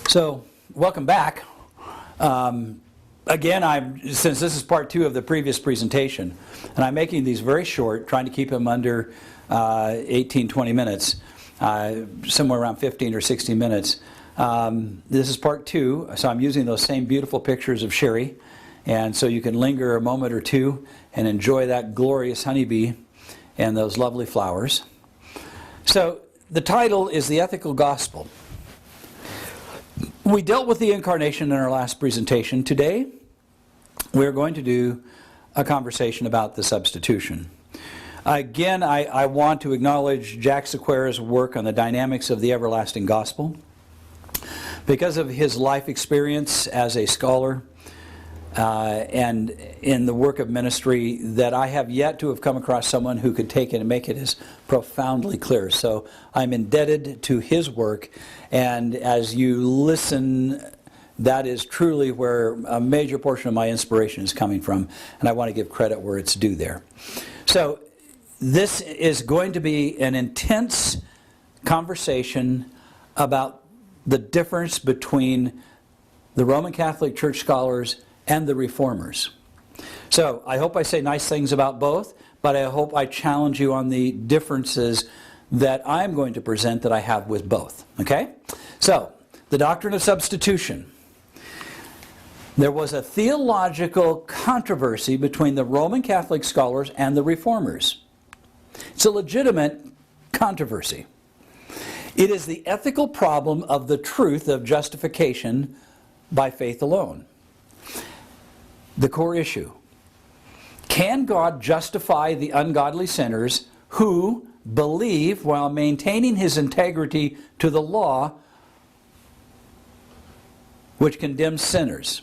So, welcome back. Again, since this is part 2 of the previous presentation, and I'm making these very short, trying to keep them under 18, 20 minutes, somewhere around 15 or 16 minutes. This is part 2, so I'm using those same beautiful pictures of Sherry, and so you can linger a moment or two and enjoy that glorious honeybee and those lovely flowers. So, the title is The Ethical Gospel. We dealt with the incarnation in our last presentation. Today, we're going to do a conversation about the substitution. Again, I want to acknowledge Jack Sequeira's work on the dynamics of the everlasting gospel. Because of his life experience as a scholar and in the work of ministry, that I have yet to have come across someone who could take it and make it as profoundly clear. So I'm indebted to his work, and as you listen, that is truly where a major portion of my inspiration is coming from, and I want to give credit where it's due there. So this is going to be an intense conversation about the difference between the Roman Catholic Church scholars and the Reformers. So I hope I say nice things about both, but I hope I challenge you on the differences that I'm going to present that I have with both. Okay? So, the doctrine of substitution. There was a theological controversy between the Roman Catholic scholars and the Reformers. It's a legitimate controversy. It is the ethical problem of the truth of justification by faith alone. The core issue. Can God justify the ungodly sinners who believe while maintaining his integrity to the law which condemns sinners?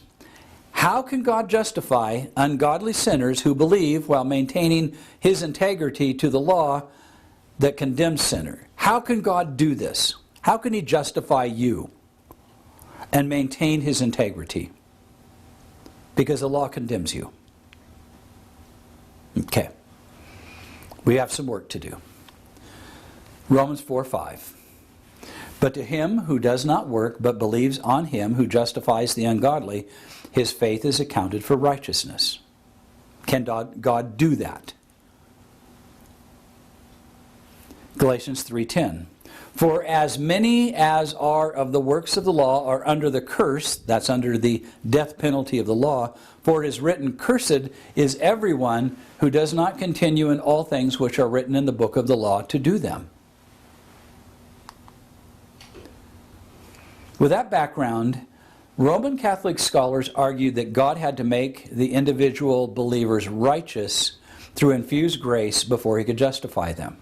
How can God justify ungodly sinners who believe while maintaining his integrity to the law that condemns sinners? How can God do this? How can he justify you and maintain his integrity? Because the law condemns you. Okay. We have some work to do. Romans 4:5. But to him who does not work, but believes on him who justifies the ungodly, his faith is accounted for righteousness. Can God do that? Galatians 3:10. For as many as are of the works of the law are under the curse, that's under the death penalty of the law, for it is written, cursed is everyone who does not continue in all things which are written in the book of the law to do them. With that background, Roman Catholic scholars argued that God had to make the individual believers righteous through infused grace before he could justify them.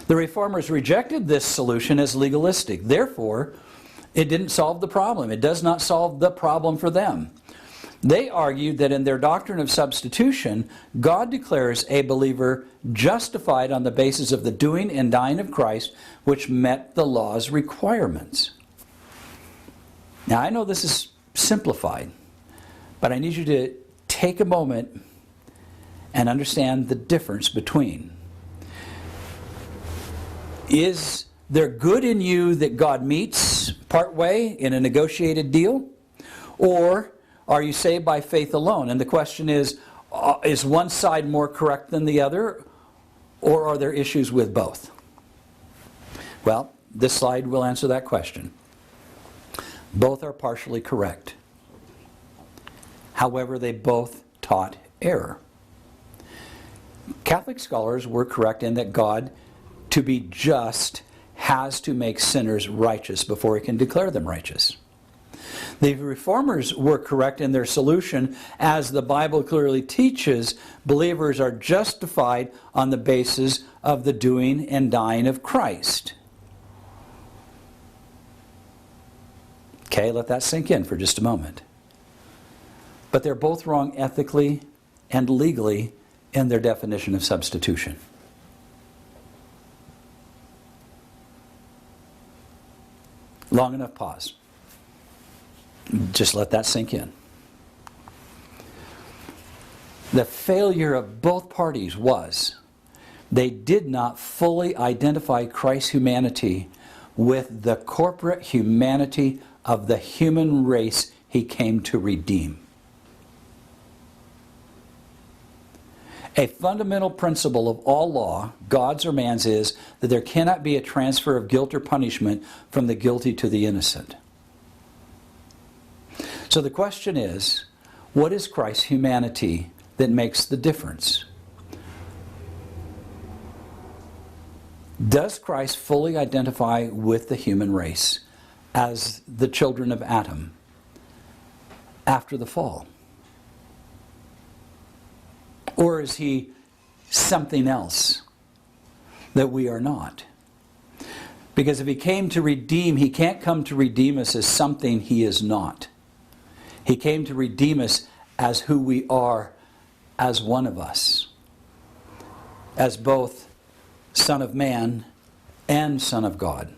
The Reformers rejected this solution as legalistic. Therefore, it didn't solve the problem. It does not solve the problem for them. They argued that in their doctrine of substitution, God declares a believer justified on the basis of the doing and dying of Christ, which met the law's requirements. Now, I know this is simplified, but I need you to take a moment and understand the difference between. Is there good in you that God meets partway in a negotiated deal? Or are you saved by faith alone? And the question is one side more correct than the other? Or are there issues with both? Well, this slide will answer that question. Both are partially correct. However, they both taught error. Catholic scholars were correct in that God, to be just, has to make sinners righteous before he can declare them righteous. The Reformers were correct in their solution, as the Bible clearly teaches believers are justified on the basis of the doing and dying of Christ. Okay, let that sink in for just a moment. But they're both wrong ethically and legally in their definition of substitution. Long enough pause. Just let that sink in. The failure of both parties was they did not fully identify Christ's humanity with the corporate humanity of the human race he came to redeem. A fundamental principle of all law, God's or man's, is that there cannot be a transfer of guilt or punishment from the guilty to the innocent. So the question is, what is Christ's humanity that makes the difference? Does Christ fully identify with the human race as the children of Adam after the fall? Or is he something else that we are not? Because if he came to redeem, he can't come to redeem us as something he is not. He came to redeem us as who we are, as one of us, as both Son of Man and Son of God.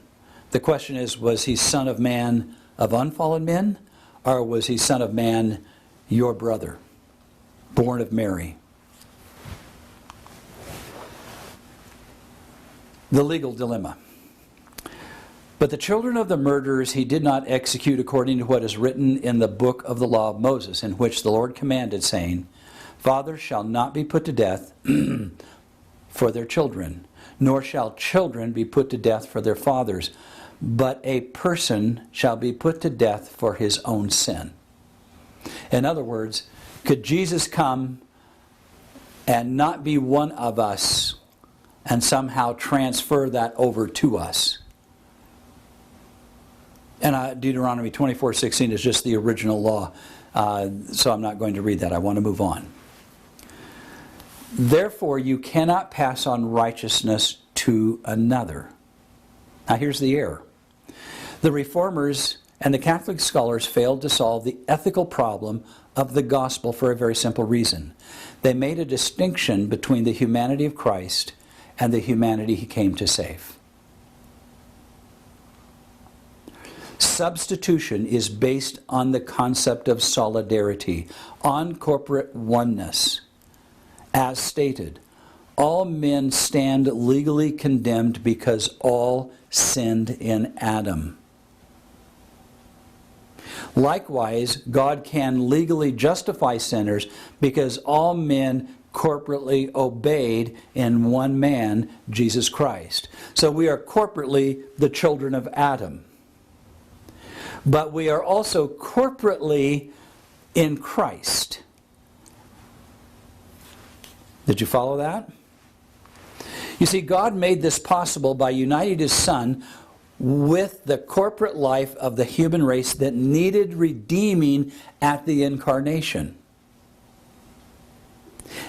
The question is, was he Son of Man of unfallen men, or was he Son of Man, your brother, born of Mary? The legal dilemma. But the children of the murderers he did not execute according to what is written in the book of the law of Moses, in which the Lord commanded, saying, Fathers shall not be put to death for their children, nor shall children be put to death for their fathers, but a person shall be put to death for his own sin. In other words, could Jesus come and not be one of us and somehow transfer that over to us? And Deuteronomy 24:16 is just the original law, so I'm not going to read that. I want to move on. Therefore, you cannot pass on righteousness to another. Now here's the error. The Reformers and the Catholic scholars failed to solve the ethical problem of the gospel for a very simple reason. They made a distinction between the humanity of Christ and the humanity he came to save. Substitution is based on the concept of solidarity, on corporate oneness. As stated, all men stand legally condemned because all sinned in Adam. Likewise, God can legally justify sinners because all men corporately obeyed in one man, Jesus Christ. So we are corporately the children of Adam. But we are also corporately in Christ. Did you follow that? You see, God made this possible by uniting His Son with the corporate life of the human race that needed redeeming at the incarnation.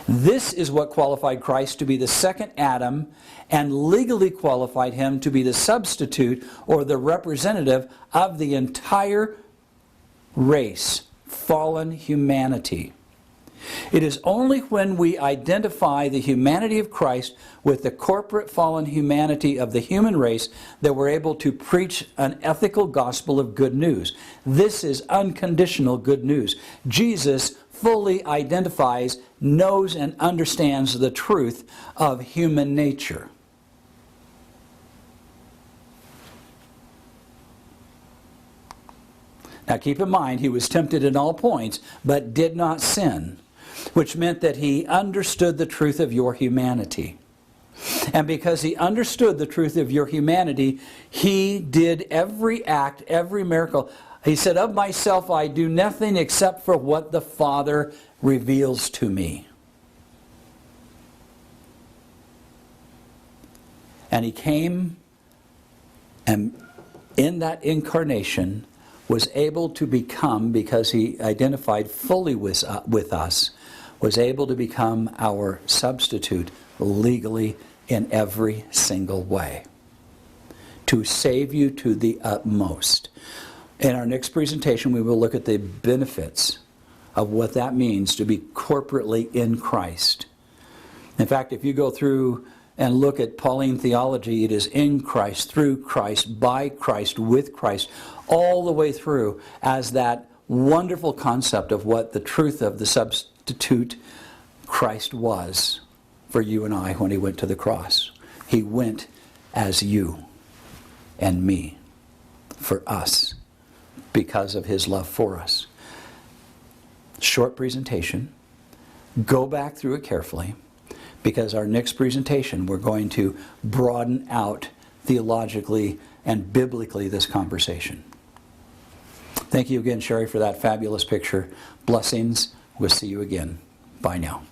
This is what qualified Christ to be the second Adam and legally qualified him to be the substitute or the representative of the entire race, fallen humanity. It is only when we identify the humanity of Christ with the corporate fallen humanity of the human race that we're able to preach an ethical gospel of good news. This is unconditional good news. Jesus fully identifies, knows, and understands the truth of human nature. Now keep in mind, he was tempted in all points, but did not sin, which meant that he understood the truth of your humanity. And because he understood the truth of your humanity, he did every act, every miracle. He said, of myself I do nothing except for what the Father reveals to me. And he came, and in that incarnation was able to become, because he identified fully with us, was able to become our substitute legally in every single way, to save you to the utmost. In our next presentation, we will look at the benefits of what that means to be corporately in Christ. In fact, if you go through and look at Pauline theology, it is in Christ, through Christ, by Christ, with Christ, all the way through as that wonderful concept of what the truth of the substitute Christ was for you and I when he went to the cross. He went as you. and me, for us, because of his love for us. Short presentation. Go back through it carefully, because our next presentation we're going to broaden out theologically and biblically this conversation. Thank you again, Sherry, for that fabulous picture. Blessings. We'll see you again. Bye now.